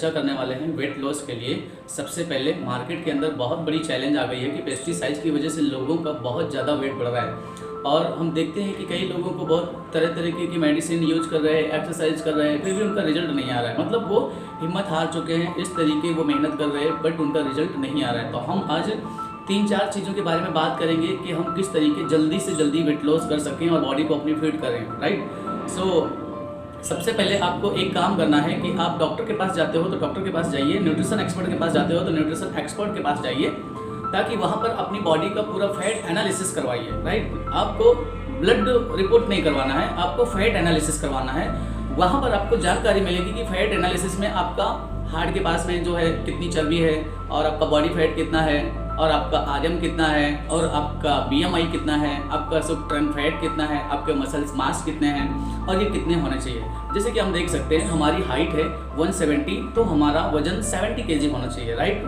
चर्चा करने वाले हैं वेट लॉस के लिए। सबसे पहले मार्केट के अंदर बहुत बड़ी चैलेंज आ गई है कि पेस्टिसाइड्स की वजह से लोगों का बहुत ज़्यादा वेट बढ़ रहा है और हम देखते हैं कि कई लोगों को बहुत तरह तरीके की मेडिसिन यूज कर रहे हैं, एक्सरसाइज कर रहे हैं, फिर भी उनका रिजल्ट नहीं आ रहा है। मतलब वो हिम्मत हार चुके हैं, इस तरीके वो मेहनत कर रहे हैं बट उनका रिजल्ट नहीं आ रहा है। तो हम आज 3-4 चीज़ों के बारे में बात करेंगे कि हम किस तरीके जल्दी से जल्दी वेट लॉस कर सकें और बॉडी को अपनी फिट करें, राइट। सबसे पहले आपको एक काम करना है कि आप डॉक्टर के पास जाते हो तो डॉक्टर के पास जाइए, न्यूट्रिशन एक्सपर्ट के पास जाते हो तो न्यूट्रिशन एक्सपर्ट के पास जाइए, ताकि वहाँ पर अपनी बॉडी का पूरा फैट एनालिसिस करवाइए, राइट। आपको ब्लड रिपोर्ट नहीं करवाना है, आपको फैट एनालिसिस करवाना है। वहाँ पर आपको जानकारी मिलेगी कि फैट एनालिसिस में आपका हार्ट के पास में जो है कितनी चर्बी है और आपका बॉडी फैट कितना है और आपका आरएम कितना है और आपका बीएमआई कितना है, आपका ट्रांस फैट कितना है, आपके मसल्स मास कितने हैं और ये कितने होने चाहिए। जैसे कि हम देख सकते हैं हमारी हाइट है 170, तो हमारा वजन 70 kg होना चाहिए, राइट।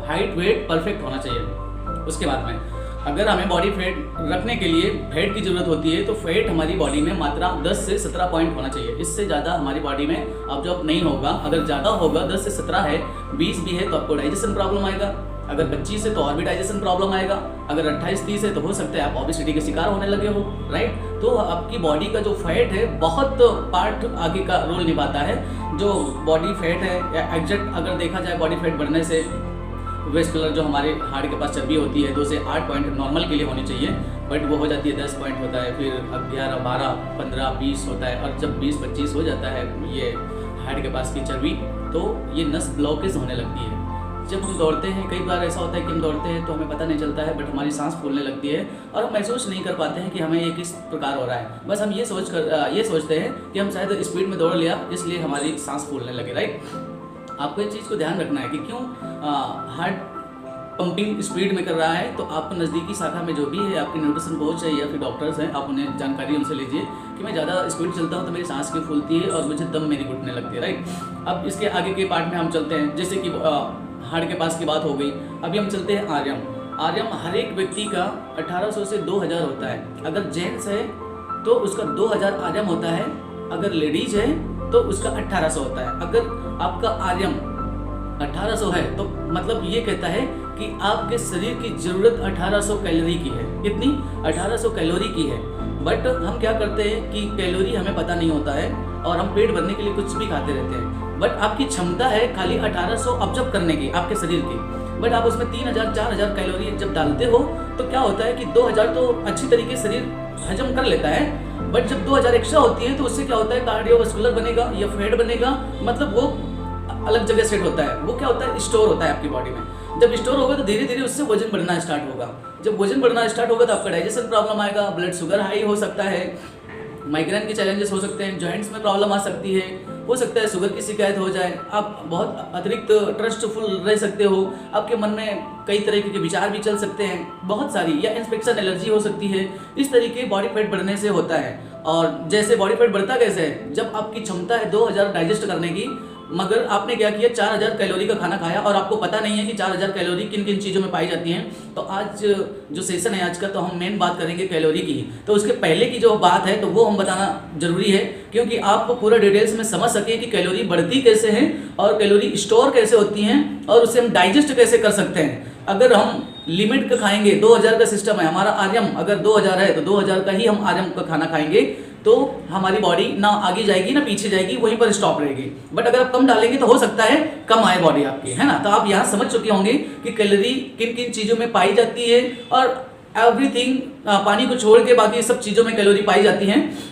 हाइट वेट परफेक्ट होना चाहिए। उसके बाद में अगर हमें बॉडी फैट रखने के लिए फैट की ज़रूरत होती है तो फैट हमारी बॉडी में मात्रा 10 से 17 पॉइंट होना चाहिए। इससे ज़्यादा हमारी बॉडी में अब्जॉर्ब नहीं होगा। अगर ज़्यादा होगा 10 से 17 है, 20 भी है तो आपको डाइजेशन प्रॉब्लम आएगा। अगर 25 है तो और भी डाइजेशन प्रॉब्लम आएगा। अगर 28-30 है तो हो सकता है आप ओबेसिटी के शिकार होने लगे हो, राइट। तो आपकी बॉडी का जो फैट है बहुत पार्ट आगे का रोल निभाता है। जो बॉडी फैट है या एग्जैक्ट अगर देखा जाए बॉडी फैट बढ़ने से वेस्कुलर जो हमारे हार्ट के पास चर्बी होती है 2 से 8 पॉइंट नॉर्मल के लिए होनी चाहिए, बट वो हो जाती है 10 पॉइंट होता है, फिर 11, 12, 15, 20 होता है और जब 20-25 हो जाता है ये हार्ट के पास की चर्बी तो ये नस ब्लॉकेज होने लगती है। जब हम दौड़ते हैं कई बार ऐसा होता है कि हम दौड़ते हैं तो हमें पता नहीं चलता है बट हमारी सांस फूलने लगती है और हम महसूस नहीं कर पाते हैं कि हमें ये किस प्रकार हो रहा है। बस हम ये सोचते हैं कि हम शायद स्पीड में दौड़ लिया इसलिए हमारी सांस फूलने लगे, राइट। आपको इस चीज़ को ध्यान रखना है कि क्यों हार्ट पंपिंग स्पीड में कर रहा है। तो आपको नज़दीकी शाखा में जो भी है आपके न्यूट्रिशन कोच है या फिर डॉक्टर्स हैं, आप उन्हें जानकारी उनसे लीजिए कि मैं ज़्यादा स्पीड चलता हूँ तो मेरी सांस क्यों फूलती है और मुझे दम मेरी घुटने लगती है, राइट। अब इसके आगे के पार्ट में हम चलते हैं। जैसे कि हार्ट के पास की बात हो गई, अभी हम चलते हैं आर्यम। हर एक व्यक्ति का 1800 से 2000 होता है। अगर जेंट्स है तो उसका 2000 आर्यम होता है, अगर लेडीज है तो उसका 1800 होता है। अगर आपका आर्यम 1800 है तो मतलब ये कहता है कि आपके शरीर की ज़रूरत 1800 कैलोरी की है। कितनी? 1800 कैलोरी की है। बट हम क्या करते हैं कि कैलोरी हमें पता नहीं होता है और हम पेट भरने के लिए कुछ भी खाते रहते हैं। बट आपकी क्षमता है खाली 1800 ऑब्जर्व करने की आपके शरीर की, बट आप उसमें 3000-4000 कैलोरी जब डालते हो तो क्या होता है कि 2000 तो अच्छी तरीके शरीर हजम कर लेता है, बट जब 2000 एक्स्ट्रा होती है तो उससे क्या होता है कार्डियोवास्कुलर बनेगा या फैट बनेगा, मतलब वो अलग जगह सेट होता है। वो क्या होता है स्टोर होता है आपकी बॉडी में। जब स्टोर होगा तो धीरे धीरे उससे वजन बढ़ना स्टार्ट होगा। जब वजन बढ़ना स्टार्ट होगा तो आपका डाइजेशन प्रॉब्लम आएगा, ब्लड शुगर हाई हो सकता है, माइग्रेन के चैलेंजेस हो सकते हैं, जॉइंट्स में प्रॉब्लम आ सकती है, हो सकता है शुगर की शिकायत हो जाए, आप बहुत अतिरिक्त ट्रस्टफुल रह सकते हो, आपके मन में कई तरह के विचार भी चल सकते हैं, बहुत सारी, या इन्फेक्शन एलर्जी हो सकती है। इस तरीके बॉडी फैट बढ़ने से होता है। और जैसे बॉडी फैट बढ़ता कैसे है, जब आपकी क्षमता है 2000 डाइजेस्ट करने की, मगर आपने क्या किया 4000 कैलोरी का खाना खाया और आपको पता नहीं है कि 4000 कैलोरी किन किन चीज़ों में पाई जाती हैं। तो आज जो सेशन है आज का, तो हम मेन बात करेंगे कैलोरी की। तो उसके पहले की जो बात है तो वो हम बताना जरूरी है, क्योंकि आपको पूरा डिटेल्स में समझ सके कि कैलोरी बढ़ती कैसे हैं और कैलोरी स्टोर कैसे होती हैं और उसे हम डाइजेस्ट कैसे कर सकते हैं। अगर हम लिमिट का खाएंगे, 2000 का सिस्टम है हमारा, आर्यम अगर 2000 है तो 2000 का ही हम आर्यम का खाना खाएंगे तो हमारी बॉडी ना आगे जाएगी ना पीछे जाएगी, वहीं पर स्टॉप रहेगी। बट अगर आप कम डालेंगे तो हो सकता है कम आए बॉडी आपकी, है ना। तो आप यहाँ समझ चुके होंगे कि कैलोरी किन किन चीज़ों में पाई जाती है और एवरीथिंग, पानी को छोड़ के बाकी सब चीज़ों में कैलोरी पाई जाती हैं।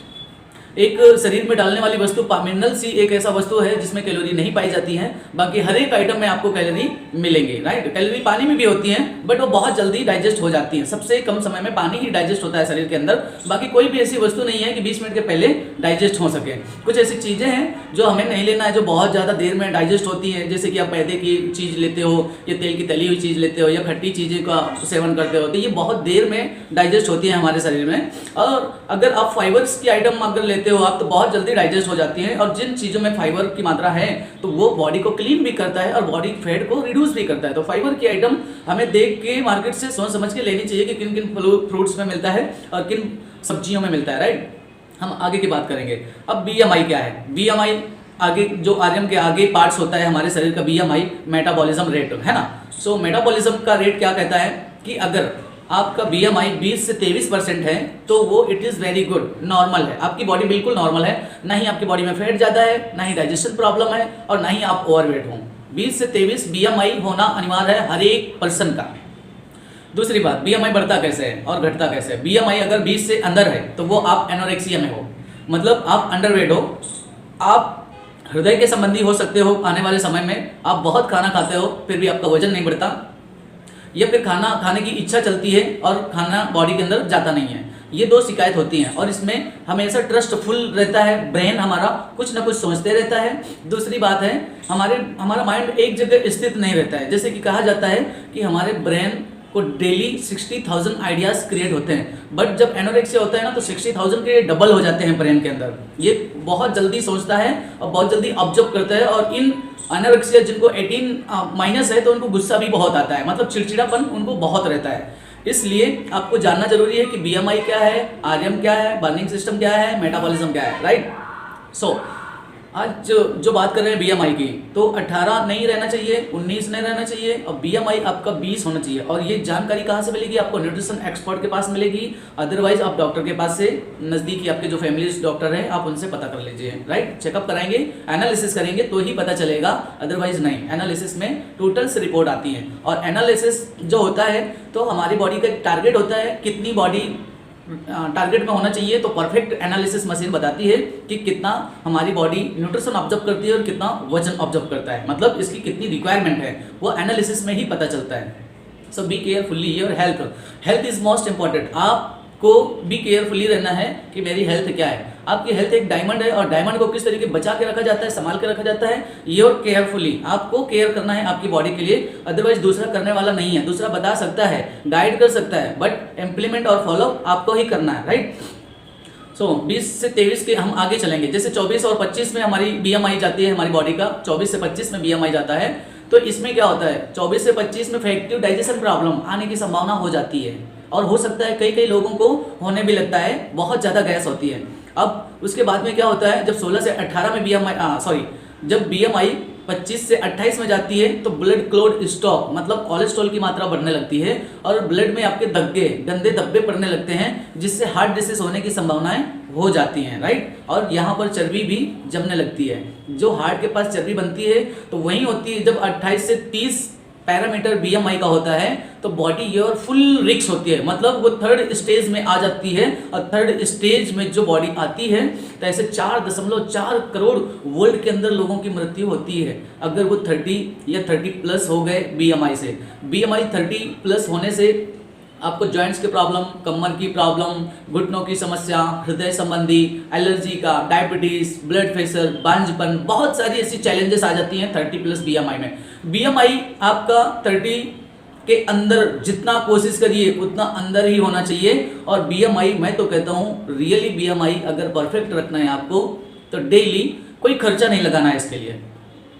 एक शरीर में डालने वाली वस्तु मिनरल सी एक ऐसा वस्तु है जिसमें कैलोरी नहीं पाई जाती है, बाकी हर एक आइटम में आपको कैलोरी मिलेंगे, राइट। कैलोरी पानी में भी होती है बट वो बहुत जल्दी डाइजेस्ट हो जाती है। सबसे कम समय में पानी ही डाइजेस्ट होता है शरीर के अंदर, बाकी कोई भी ऐसी वस्तु नहीं है कि 20 मिनट के पहले डाइजेस्ट हो सके। कुछ ऐसी चीज़ें हैं जो हमें नहीं लेना है, जो बहुत ज़्यादा देर में डाइजेस्ट होती हैं, जैसे कि आप मैदे की चीज़ लेते हो या तेल की तली हुई चीज़ लेते हो या खट्टी चीज़ें का सेवन करते हो, तो ये बहुत देर में डाइजेस्ट होती है हमारे शरीर में। और अगर आप फाइबर्स की आइटम अगर लेते हो आप तो बहुत जल्दी डाइजेस्ट हो जाती है। और जिन चीज़ों में फाइबर की मात्रा है तो वो बॉडी को क्लीन भी करता है और बॉडी फैट को रिड्यूस भी करता है। तो फाइबर की आइटम हमें देख के मार्केट से सोच समझ के लेनी चाहिए कि किन किन फ्रूट्स में मिलता है और किन सब्जियों में मिलता है, राइट। हम आगे की बात करेंगे। अब बीएमआई क्या है? बीएमआई आगे जो आर्यम के आगे पार्ट्स होता है हमारे शरीर का BMI मेटाबॉलिज्म रेट है ना। सो मेटाबॉलिज्म का रेट क्या कहता है कि अगर आपका BMI 20 से 23% है तो वो it is very good, normal है, आपकी बॉडी बिल्कुल नॉर्मल है, ना ही आपकी बॉडी में फैट ज़्यादा है, ना ही डाइजेशन प्रॉब्लम है और ना ही आप ओवरवेट हो। 20 से 23 BMI होना अनिवार्य है हर एक पर्सन का। दूसरी बात, BMI बढ़ता कैसे है और घटता कैसे है। BMI अगर 20 से अंदर है तो वो आप एनोरेक्सिया में हो, मतलब आप अंडरवेट हो, आप हृदय के संबंधी हो सकते हो आने वाले समय में, आप बहुत खाना खाते हो फिर भी आपका वजन नहीं बढ़ता, या फिर खाना खाने की इच्छा चलती है और खाना बॉडी के अंदर जाता नहीं है। ये 2 शिकायत होती हैं और इसमें हमेशा ट्रस्टफुल रहता है, ब्रेन हमारा कुछ ना कुछ सोचते रहता है। दूसरी बात है हमारा माइंड एक जगह स्थित नहीं रहता है। जैसे कि कहा जाता है कि हमारे ब्रेन को डेली 60,000 आइडियाज़ क्रिएट होते हैं, बट जब एनोरेक्सिया होता है ना तो 60,000 के डबल हो जाते हैं ब्रेन के अंदर। ये बहुत जल्दी सोचता है और बहुत जल्दी ऑब्जर्व करता है, और इन एनोरेक्सिया जिनको 18 माइनस है तो उनको गुस्सा भी बहुत आता है, मतलब चिड़चिड़ापन उनको बहुत रहता है। इसलिए आपको जानना जरूरी है कि BMI क्या है, RM क्या है, बर्निंग सिस्टम क्या है, मेटाबॉलिज्म क्या है, राइट। सो आज जो बात कर रहे हैं BMI की, तो 18 नहीं रहना चाहिए, 19 नहीं रहना चाहिए और BMI आपका 20 होना चाहिए। और ये जानकारी कहाँ से मिलेगी? आपको न्यूट्रिशन एक्सपर्ट के पास मिलेगी, अदरवाइज आप डॉक्टर के पास से, नज़दीकी आपके जो फैमिली डॉक्टर हैं आप उनसे पता कर लीजिए, राइट। चेकअप कराएंगे, एनालिसिस करेंगे तो ही पता चलेगा, अदरवाइज नहीं। एनालिसिस में टोटल्स रिपोर्ट आती है और एनालिसिस जो होता है तो हमारी बॉडी का एक टारगेट होता है, कितनी बॉडी टारगेट में होना चाहिए, तो परफेक्ट एनालिसिस मशीन बताती है कि कितना हमारी बॉडी न्यूट्रिशन ऑब्जर्व करती है और कितना वजन ऑब्जर्व करता है, मतलब इसकी कितनी रिक्वायरमेंट है वो एनालिसिस में ही पता चलता है। So be carefully your health is most important. आपको बी केयरफुली रहना है कि मेरी हेल्थ क्या है। आपकी हेल्थ एक डायमंड है और डायमंड को किस तरीके बचा के रखा जाता है, संभाल के रखा जाता है, योर केयरफुली। आपको केयर करना है आपकी बॉडी के लिए, अदरवाइज दूसरा करने वाला नहीं है। दूसरा बता सकता है, गाइड कर सकता है, बट इम्प्लीमेंट और फॉलो आपको ही करना है, राइट। सो 20 से 23 के हम आगे चलेंगे। जैसे 24 और 25 में हमारी BMI जाती है, हमारी बॉडी का 24 से 25 में BMI जाता है, तो इसमें क्या होता है 24 से 25 में फैक्टिव डाइजेशन प्रॉब्लम आने की संभावना हो जाती है, और हो सकता है कई लोगों को होने भी लगता है, बहुत ज़्यादा गैस होती है। अब उसके बाद में क्या होता है, जब 16 से 18 में जब BMI 25 से 28 में जाती है तो ब्लड क्लॉट स्टॉप, मतलब कोलेस्ट्रॉल की मात्रा बढ़ने लगती है और ब्लड में आपके गंदे धब्बे पड़ने लगते हैं, जिससे हार्ट डिसीज होने की संभावनाएं हो जाती हैं, राइट। और यहाँ पर चर्बी भी जमने लगती है। जो हार्ट के पास चर्बी बनती है तो वही होती है जब 28 से 30 पैरामीटर BMI का होता है तो बॉडी योर फुल रिक्स होती है, मतलब वो 3rd स्टेज में आ जाती है। और 3rd स्टेज में जो बॉडी आती है तो ऐसे 4.4 करोड़ वर्ल्ड के अंदर लोगों की मृत्यु होती है अगर वो 30 या 30 प्लस हो गए BMI से। BMI 30 प्लस होने से आपको जॉइंट्स की प्रॉब्लम, कमर की प्रॉब्लम, घुटनों की समस्या, हृदय संबंधी, एलर्जी का, डायबिटीज, ब्लड प्रेशर, बांझपन, बहुत सारी ऐसी चैलेंजेस आ जाती हैं 30 प्लस BMI में। BMI आपका 30 के अंदर जितना कोशिश करिए उतना अंदर ही होना चाहिए। और BMI मैं तो कहता हूँ रियली BMI अगर परफेक्ट रखना है आपको तो डेली कोई खर्चा नहीं लगाना है इसके लिए,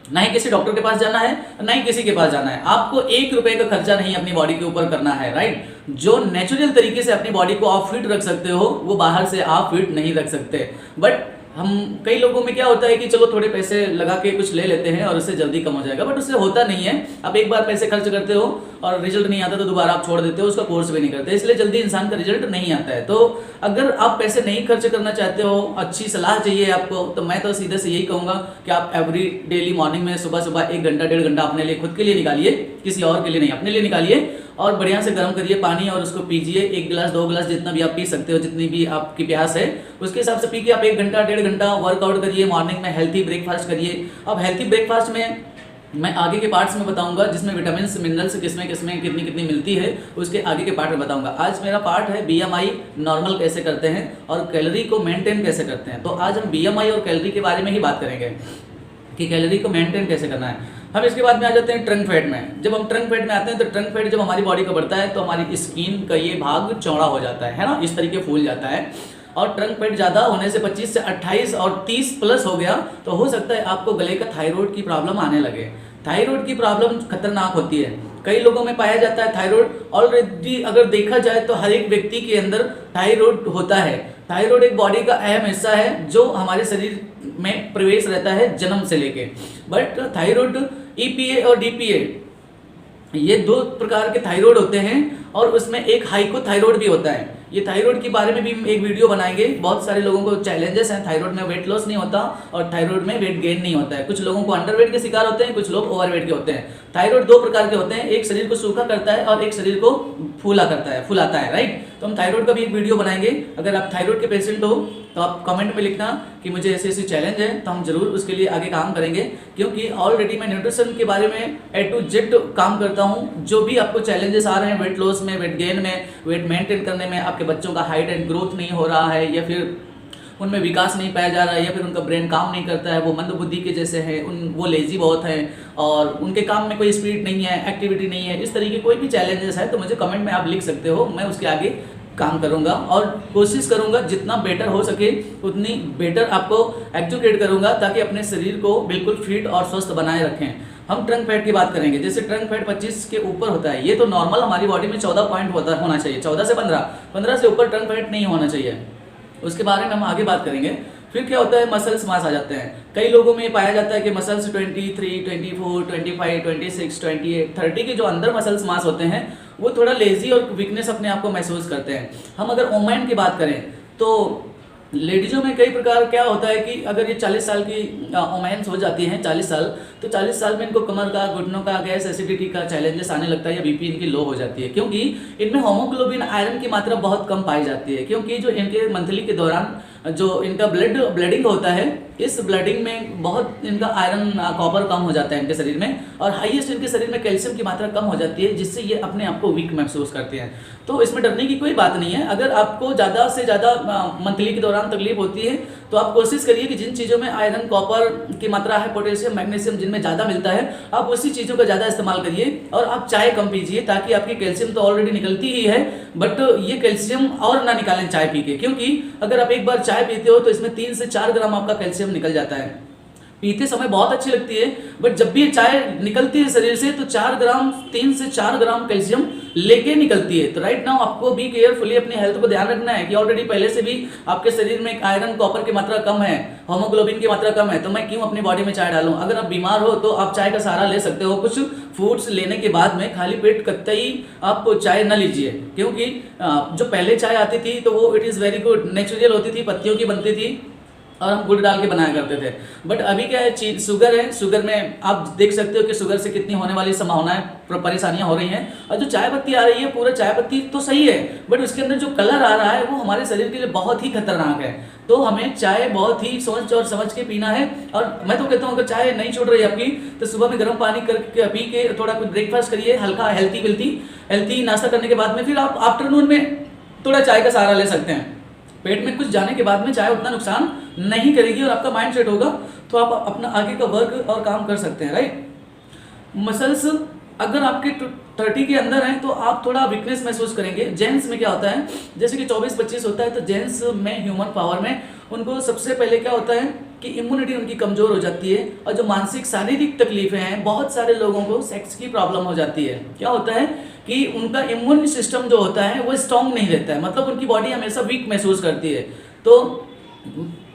ना ही किसी डॉक्टर के पास जाना है, ना ही किसी के पास जाना है। आपको 1 रुपए का खर्चा नहीं अपनी बॉडी के ऊपर करना है, राइट। जो नेचुरल तरीके से अपनी बॉडी को आप फिट रख सकते हो वो बाहर से आप फिट नहीं रख सकते। बट हम कई लोगों में क्या होता है कि चलो थोड़े पैसे लगा के कुछ ले लेते हैं और उससे जल्दी कम हो जाएगा, बट उससे होता नहीं है। आप एक बार पैसे खर्च करते हो और रिजल्ट नहीं आता तो दोबारा आप छोड़ देते हो, उसका कोर्स भी नहीं करते, इसलिए जल्दी इंसान का रिजल्ट नहीं आता है। तो अगर आप पैसे नहीं खर्च करना चाहते हो, अच्छी सलाह चाहिए आपको, तो मैं तो सीधे से यही कहूँगा कि आप डेली मॉर्निंग में सुबह 1 घंटा 1.5 घंटा अपने लिए, खुद के लिए निकालिए, किसी और के लिए नहीं, अपने लिए निकालिए और बढ़िया से गर्म करिए पानी और उसको पीजिए। 1 गिलास 2 गिलास जितना भी आप पी सकते हो, जितनी भी आपकी प्यास है उसके हिसाब से पी के आप 1 घंटा 1.5 घंटा वर्कआउट करिए। मॉर्निंग में हेल्थी ब्रेकफास्ट करिए। अब हेल्थी ब्रेकफास्ट में मैं आगे के पार्ट्स में बताऊंगा, जिसमें विटामिन मिनरल्स किसमें कितनी मिलती है उसके आगे के पार्ट में बताऊंगा। आज मेरा पार्ट है BMI नॉर्मल कैसे करते हैं और कैलोरी को मेंटेन कैसे करते हैं। तो आज हम BMI और कैलोरी के बारे में ही बात करेंगे कि कैलोरी को मेंटेन कैसे करना है। हम इसके बाद में आ जाते हैं ट्रंक फैट में। जब हम ट्रंक फैट में आते हैं तो ट्रंक फैट जब हमारी बॉडी का बढ़ता है तो हमारी स्किन का ये भाग चौड़ा हो जाता है ना, इस तरीके फूल जाता है। और ट्रंक फैट ज़्यादा होने से 25 से 28 और 30 प्लस हो गया तो हो सकता है आपको गले का थायराइड की प्रॉब्लम आने लगे। थायराइड की प्रॉब्लम खतरनाक होती है, कई लोगों में पाया जाता है थायराइड। ऑलरेडी अगर देखा जाए तो हर एक व्यक्ति के अंदर थायराइड होता है। थायराइड एक बॉडी का अहम हिस्सा है जो हमारे शरीर में प्रवेश रहता है जन्म से लेके। बट थायराइड ईपीए और डीपीए ये दो प्रकार के थायराइड होते हैं और उसमें एक हाइपोथायराइड भी होता है। ये थायराइड के बारे में भी एक वीडियो बनाएंगे। बहुत सारे लोगों को चैलेंजेस हैं, थायराइड में वेट लॉस नहीं होता और थायराइड में वेट गेन नहीं होता है। कुछ लोगों को अंडरवेट के शिकार होते हैं, कुछ लोग ओवरवेट के होते हैं। थायराइड दो प्रकार के होते हैं, एक शरीर को सूखा करता है और एक शरीर को फुलाता है, राइट। तो हम थायराइड का भी एक वीडियो बनाएंगे। अगर आप थायराइड के पेशेंट हो तो आप कमेंट में लिखना कि मुझे ऐसे ऐसे चैलेंज है, तो हम जरूर उसके लिए आगे काम करेंगे। क्योंकि ऑलरेडी मैं न्यूट्रिशन के बारे में A to Z काम करता हूँ। जो भी आपको चैलेंजेस आ रहे हैं वेट लॉस में, वेट गेन में, वेट मेंटेन करने में, आपके बच्चों का हाइट एंड ग्रोथ नहीं हो रहा है या फिर उनमें विकास नहीं पाया जा रहा है या फिर उनका ब्रेन काम नहीं करता है, वो मंद बुद्धि के जैसे हैं, वो लेजी बहुत हैं और उनके काम में कोई स्पीड नहीं है, एक्टिविटी नहीं है, इस तरीके कोई भी चैलेंजेस है तो मुझे कमेंट में आप लिख सकते हो। मैं उसके आगे काम करूंगा और कोशिश करूंगा जितना बेटर हो सके उतनी बेटर आपको एजुकेट करूंगा ताकि अपने शरीर को बिल्कुल फिट और स्वस्थ बनाए रखें। हम ट्रंक फैट की बात करेंगे। जैसे ट्रंक फैट 25 के ऊपर होता है, ये तो नॉर्मल हमारी बॉडी में 14 पॉइंट होना चाहिए, 14 से 15 से ऊपर ट्रंक फैट नहीं होना चाहिए। उसके बारे में हम आगे बात करेंगे। फिर क्या होता है, मसल्स मास आ जाते हैं। कई लोगों में पाया जाता है कि मसल्स 23, 24, 25, 26, 28, 30 के जो अंदर मसल्स मास होते हैं वो थोड़ा लेजी और वीकनेस अपने आप को महसूस करते हैं। हम अगर वुमेन की बात करें तो लेडीज़ों में कई प्रकार क्या होता है कि अगर ये 40 साल की वुमेन्स हो जाती हैं, 40 साल, तो 40 साल में इनको कमर का, घुटनों का, गैस एसिडिटी का चैलेंजेस आने लगता है या बीपी इनकी लो हो जाती है। क्योंकि इनमें होमोग्लोबिन आयरन की मात्रा बहुत कम पाई जाती है। क्योंकि जो इनके मंथली के दौरान जो इनका ब्लडिंग होता है, इस ब्लडिंग में बहुत इनका आयरन कॉपर कम हो जाता है इनके शरीर में और हाईएस्ट इनके शरीर में कैल्शियम की मात्रा कम हो जाती है, जिससे ये अपने आप को वीक महसूस करते हैं। तो इसमें डरने की कोई बात नहीं है। अगर आपको ज़्यादा से ज़्यादा मंथली के दौरान तकलीफ होती है तो आप कोशिश करिए कि जिन चीज़ों में आयरन कॉपर की मात्रा है, पोटेशियम मैग्नीशियम जिनमें ज़्यादा मिलता है, आप उसी चीज़ों का ज़्यादा इस्तेमाल करिए और आप चाय कम पीजिए ताकि आपकी कैल्शियम तो ऑलरेडी निकलती ही है, बट ये कैल्शियम और ना निकालें चाय पी के। क्योंकि अगर आप एक बार चाय पीते हो तो इसमें 3 से 4 ग्राम आपका कैल्शियम निकल जाता है। पीते समय बहुत अच्छी लगती है, बट जब भी चाय निकलती है शरीर से तो 3 से 4 ग्राम कैल्शियम लेके निकलती है। तो राइट नाउ आपको भी केयरफुली अपनी हेल्थ को ध्यान रखना है कि ऑलरेडी पहले से भी आपके शरीर में आयरन कॉपर की मात्रा कम है, होमोग्लोबिन की मात्रा कम है, तो मैं क्यों अपनी बॉडी में चाय डालूं। अगर आप बीमार हो तो आप चाय का सहारा ले सकते हो। कुछ फूड्स लेने के बाद में खाली पेट कतई आप चाय न लीजिए, क्योंकि जो पहले चाय आती थी तो वो it is very good, natural होती थी, पत्तियों की बनती थी और हम गुड़ डाल के बनाया करते थे। बट अभी क्या है, शुगर है, शुगर में आप देख सकते हो कि शुगर से कितनी होने वाली संभावनाएं, परेशानियां हो रही हैं। और जो चाय पत्ती आ रही है, पूरा चाय पत्ती तो सही है, बट उसके अंदर जो कलर आ रहा है वो हमारे शरीर के लिए बहुत ही खतरनाक है। तो हमें चाय बहुत ही सोच और समझ के पीना है। और मैं तो कहता हूँ अगर चाय नहीं छूट रही आपकी तो सुबह में गर्म पानी करके पी के थोड़ा कुछ ब्रेकफास्ट करिए, हल्का हेल्थी नाश्ता करने के बाद में फिर आप आफ्टरनून में थोड़ा चाय का सहारा ले सकते हैं। पेट में कुछ जाने के बाद में चाय उतना नुकसान नहीं करेगी और आपका माइंड सेट होगा तो आप अपना आगे का वर्क और काम कर सकते हैं, राइट। मसल्स अगर आपके 30 के अंदर हैं तो आप थोड़ा वीकनेस महसूस करेंगे। जेंट्स में क्या होता है, जैसे कि 24-25 होता है तो जेंट्स में ह्यूमन पावर में उनको सबसे पहले क्या होता है कि इम्यूनिटी उनकी कमज़ोर हो जाती है और जो मानसिक शारीरिक तकलीफें हैं, बहुत सारे लोगों को सेक्स की प्रॉब्लम हो जाती है। क्या होता है कि उनका इम्यून सिस्टम जो होता है वो स्ट्रॉन्ग नहीं रहता है, मतलब उनकी बॉडी हमेशा वीक महसूस करती है। तो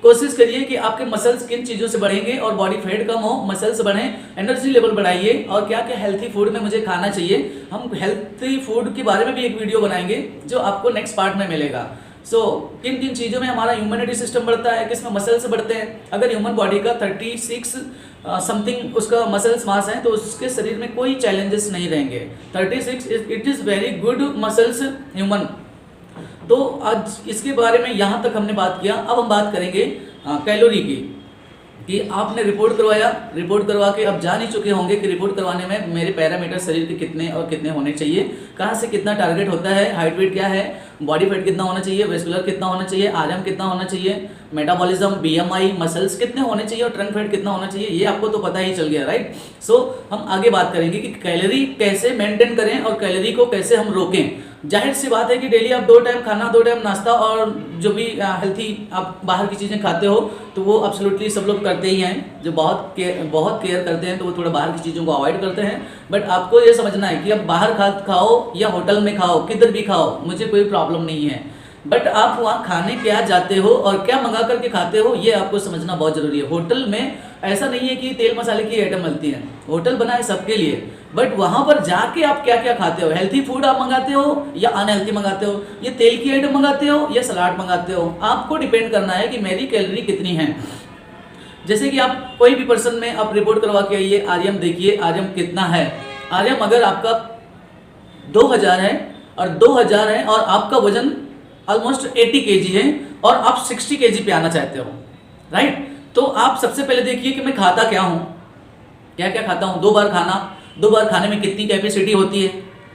कोशिश करिए कि आपके मसल्स किन चीज़ों से बढ़ेंगे और बॉडी फैट कम हो, मसल्स बढ़ें, एनर्जी लेवल बढ़ाइए और क्या क्या हेल्थी फूड में मुझे खाना चाहिए। हम हेल्थी फूड के बारे में भी एक वीडियो बनाएंगे जो आपको नेक्स्ट पार्ट में मिलेगा। किन किन चीज़ों में हमारा इम्यूनिटी सिस्टम बढ़ता है, किसमें मसल्स बढ़ते हैं। अगर ह्यूमन बॉडी का 36 समथिंग उसका मसल्स मास है तो उसके शरीर में कोई चैलेंजेस नहीं रहेंगे। 36 it is very good muscles human. तो आज इसके बारे में यहाँ तक हमने बात किया। अब हम बात करेंगे कैलोरी की, कि आपने रिपोर्ट करवा के अब जान ही चुके होंगे कि रिपोर्ट करवाने में मेरे पैरामीटर शरीर के कितने और कितने होने चाहिए, कहाँ से कितना टारगेट होता है, हाइट वेट क्या है, बॉडी फैट कितना होना चाहिए, वेस्कुलर कितना होना चाहिए, आरएम कितना होना चाहिए, मेटाबॉलिज्म, बीएमआई, मसल्स कितने होने चाहिए और ट्रंक फैट कितना होना चाहिए, ये आपको तो पता ही चल गया, राइट। हम आगे बात करेंगे कि कैलोरी कैसे मेंटेन करें और कैलोरी को कैसे हम रोकें। जाहिर सी बात है कि डेली आप 2 टाइम खाना, 2 टाइम नाश्ता और जो भी हेल्थी आप बाहर की चीज़ें खाते हो तो वो एब्सोल्युटली सब लोग करते ही हैं। जो बहुत केयर करते हैं तो वो थोड़ा बाहर की चीज़ों को अवॉइड करते हैं। बट आपको ये समझना है कि अब बाहर खाओ या होटल में खाओ, किधर भी खाओ, मुझे कोई प्रॉब्लम नहीं है। बट आप वहाँ खाने क्या जाते हो और क्या मंगा करके खाते हो, ये आपको समझना बहुत ज़रूरी है। होटल में ऐसा नहीं है कि तेल मसाले की आइटम मिलती है, होटल बना है सबके लिए, बट वहाँ पर जाके आप क्या क्या खाते हो, हेल्थी फूड आप मंगाते हो या अनहेल्थी मंगाते हो, ये तेल की आइटम मंगाते हो या सलाद मंगाते हो, आपको डिपेंड करना है कि मेरी कैलोरी कितनी है। जैसे कि आप कोई भी पर्सन में आप रिपोर्ट करवा के आइए, आर्यम देखिए आर्यम कितना है। आर्यम अगर आपका 2000 है और 2000 है और आपका वजन ऑलमोस्ट 80 kg है और आप 60 kg पे आना चाहते हो, राइट, तो आप सबसे पहले देखिए कि मैं खाता क्या हूँ, क्या क्या खाता हूँ। 2 बार खाना, 2 बार खाने में कितनी कैपेसिटी होती है,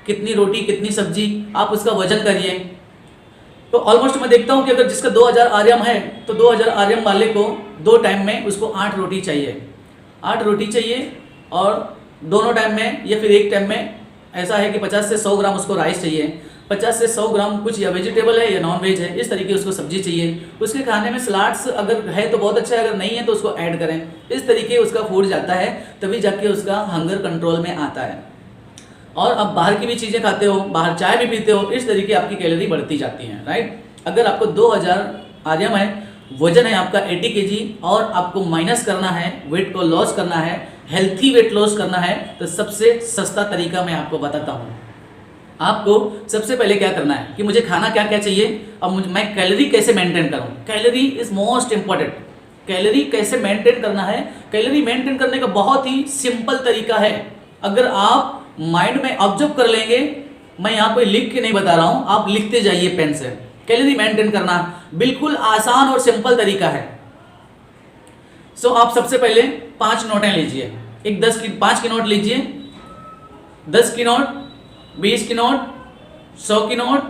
कितनी रोटी कितनी सब्जी, आप उसका वजन करिए। तो ऑलमोस्ट मैं देखता हूँ कि अगर जिसका 2000 आर्यम है तो 2000 आर्यम वाले को 2 टाइम में उसको 8 रोटी चाहिए, 8 रोटी चाहिए, और दोनों टाइम में या फिर एक टाइम में ऐसा है कि 50 से 100 ग्राम उसको राइस चाहिए, 50 से 100 ग्राम कुछ या वेजिटेबल है या नॉन वेज है, इस तरीके उसको सब्जी चाहिए। उसके खाने में सलाड्स अगर है तो बहुत अच्छा है, अगर नहीं है तो उसको ऐड करें। इस तरीके उसका फूड जाता है, तभी जाके उसका हंगर कंट्रोल में आता है। और अब बाहर की भी चीज़ें खाते हो, बाहर चाय भी पीते हो, इस तरीके आपकी कैलोरी बढ़ती जाती है, राइट। अगर आपको 2000 आर्यम है, वजन है आपका 80 kg और आपको माइनस करना है, वेट को लॉस करना है, हेल्थी वेट लॉस करना है, तो सबसे सस्ता तरीका मैं आपको बताता हूँ। आपको सबसे पहले क्या करना है कि मुझे खाना क्या क्या चाहिए और मैं कैलोरी कैसे मेंटेन करूँ। Calorie is most important. Calorie कैसे मेंटेन करना है, कैलोरी मेंटेन करने का बहुत ही सिंपल तरीका है। अगर आप माइंड में ऑब्जर्व कर लेंगे, मैं यहाँ पे लिख के नहीं बता रहा हूँ, आप लिखते जाइए पेन से। कैलोरी मेंटेन करना बिल्कुल आसान और सिंपल तरीका है। सो आप सबसे पहले 5 नोटें लीजिए, एक 5 की नोट लीजिए, 10 की नोट, 20 की नोट, 100 की नोट,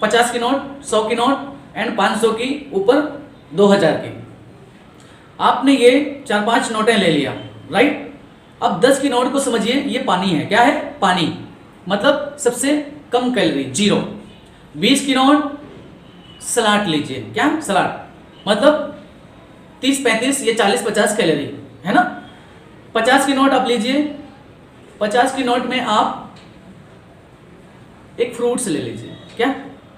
50 की नोट, 100 की नोट एंड 500 की, ऊपर 2000 की। आपने ये 4-5 नोटें ले लिया, राइट। अब 10 की नोट को समझिए, ये पानी है, क्या है, पानी, मतलब सबसे कम कैलोरी, 0। 20 की नोट सलाद लीजिए, क्या, सलाद, मतलब 30-35 या 40-50 कैलोरी है ना। 50 की नोट आप लीजिए, 50 की नोट में आप एक फ्रूट्स ले लीजिए, क्या,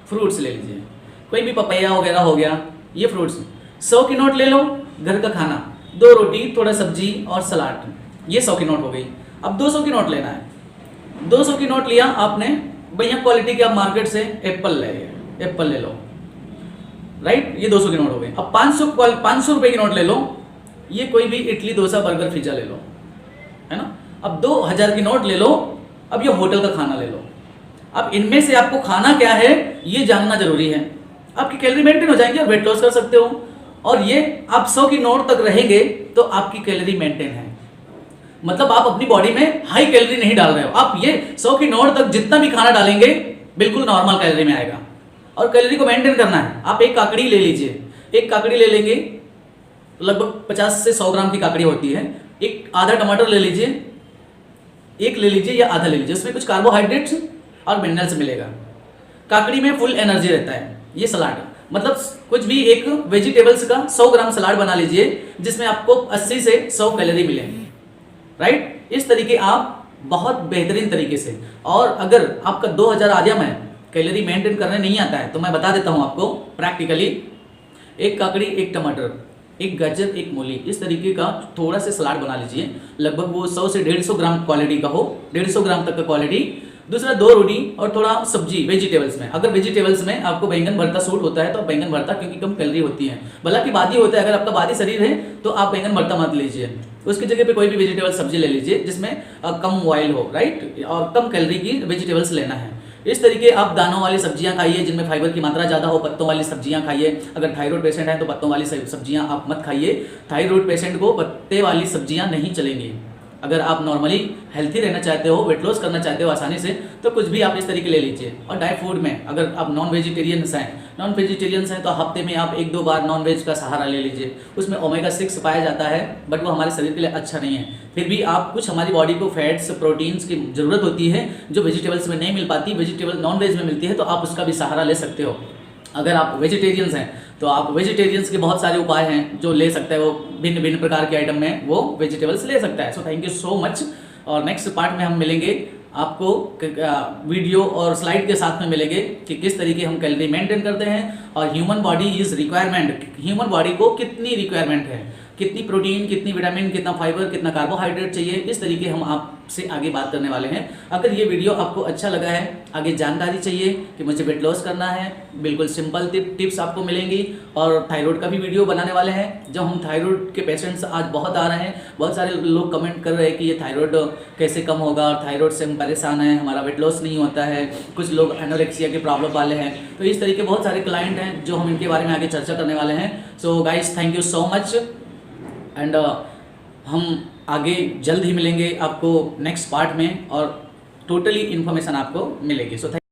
फ्रूट्स ले लीजिए, कोई भी पपैया वगैरह हो गया, ये फ्रूट्स। 100 की नोट ले लो, घर का खाना, 2 रोटी, थोड़ा सब्जी और सलाद, ये 100 की नोट हो गई। अब 200 की नोट लेना है। 200 की नोट लिया आपने, बढ़िया क्वालिटी के आप मार्केट से एप्पल ले लो, राइट, ये 200 की नोट हो गई। अब 500 रुपए की नोट ले लो, ये कोई भी इडली डोसा बर्गर पिज्जा ले लो, है ना। अब 2000 की नोट ले लो, अब ये होटल का खाना ले लो। अब इनमें से आपको खाना क्या है ये जानना जरूरी है, आपकी कैलोरी मेंटेन हो जाएंगे और वेट लॉस कर सकते हो। और ये आप 100 की नोट तक रहेंगे तो आपकी कैलोरी मेंटेन है, मतलब आप अपनी बॉडी में हाई कैलोरी नहीं डाल रहे हो। आप ये 100 की नोट तक जितना भी खाना डालेंगे बिल्कुल नॉर्मल कैलोरी में आएगा। और कैलोरी को मेंटेन करना है, आप एक काकड़ी ले लीजिए, एक काकड़ी ले लेंगे, लगभग 50 से 100 ग्राम की काकड़ी होती है। एक आधा टमाटर ले लीजिए, एक ले लीजिए या आधा ले लीजिए, उसमें कुछ कार्बोहाइड्रेट्स और मिनरल्स मिलेगा। काकड़ी में फुल एनर्जी रहता है। ये सलाड, मतलब कुछ भी एक वेजिटेबल्स का 100 ग्राम सलाड बना लीजिए जिसमें आपको 80 से 100 कैलोरी मिलेंगी, राइट। इस तरीके आप बहुत बेहतरीन तरीके से, और अगर आपका 2000 आर्यम है, कैलोरी मेंटेन करने नहीं आता है, तो मैं बता देता हूं आपको प्रैक्टिकली। एक काकड़ी, एक टमाटर, एक गाजर, एक मूली, इस तरीके का थोड़ा सा सलाद बना लीजिए, लगभग वो 100 से 150 ग्राम क्वालिटी का हो, 150 ग्राम तक का क्वालिटी। दूसरा 2 रोटी और थोड़ा सब्जी वेजिटेबल्स में। अगर वेजिटेबल्स में आपको बैंगन भरता सूट होता है तो बैंगन भरता, क्योंकि कम कैलोरी होती है। भला की बादी होता है, अगर आपका बादी शरीर है तो आप बैंगन भरता मत लीजिए, उसकी जगह पे कोई भी वेजिटेबल सब्जी ले लीजिए जिसमें कम ऑयल हो, राइट, और कम कैलोरी की वेजिटेबल्स लेना है। इस तरीके आप दानों वाली सब्जियां खाइए जिनमें फाइबर की मात्रा ज़्यादा हो, पत्तों वाली सब्जियां खाइए। अगर थायराइड पेशेंट है तो पत्तों वाली सब्जियां आप मत खाइए, थायराइड पेशेंट को पत्ते वाली सब्जियां नहीं चलेंगी। अगर आप नॉर्मली हेल्थी रहना चाहते हो, वेट लॉस करना चाहते हो आसानी से, तो कुछ भी आप इस तरीके ले लीजिए। और ड्राई फूड में अगर आप नॉन वेजिटेरियंस हैं तो हफ्ते में आप 1-2 बार नॉन वेज का सहारा ले लीजिए। उसमें ओमेगा 6 पाया जाता है, बट वो हमारे शरीर के लिए अच्छा नहीं है। फिर भी आप कुछ, हमारी बॉडी को फैट्स प्रोटीन्स की ज़रूरत होती है जो वेजिटेबल्स में नहीं मिल पाती, वेजिटेबल नॉन वेज में मिलती है, तो आप उसका भी सहारा ले सकते हो। अगर आप वेजिटेरियंस हैं तो आप वेजिटेरियंस के बहुत सारे उपाय हैं जो ले सकते हैं, वो भिन्न भिन्न प्रकार के आइटम में वो वेजिटेबल्स ले सकता है। So thank you so much, और नेक्स्ट पार्ट में हम मिलेंगे आपको वीडियो और स्लाइड के साथ में मिलेंगे कि किस तरीके हम कैलोरी मेंटेन करते हैं और human body is requirement, human body को कितनी रिक्वायरमेंट है, कितनी प्रोटीन, कितनी विटामिन, कितना फाइबर, कितना कार्बोहाइड्रेट चाहिए, इस तरीके हम आपसे आगे बात करने वाले हैं। अगर ये वीडियो आपको अच्छा लगा है, आगे जानकारी चाहिए कि मुझे वेट लॉस करना है, बिल्कुल सिंपल टिप्स आपको मिलेंगी। और थायराइड का भी वीडियो बनाने वाले हैं। जब हम थायराइड के पेशेंट्स आज बहुत आ रहे हैं, बहुत सारे लोग कमेंट कर रहे हैं कि ये थायराइड कैसे कम होगा, और थायराइड से हम परेशान हैं, हमारा वेट लॉस नहीं होता है, कुछ लोग एनोरेक्सिया के प्रॉब्लम वाले हैं। तो इस तरीके बहुत सारे क्लाइंट हैं जो हम इनके बारे में आगे चर्चा करने वाले हैं। So guys, thank you so much and हम आगे जल्द ही मिलेंगे आपको नेक्स्ट पार्ट में और टोटली इन्फॉर्मेशन आपको मिलेगी। सो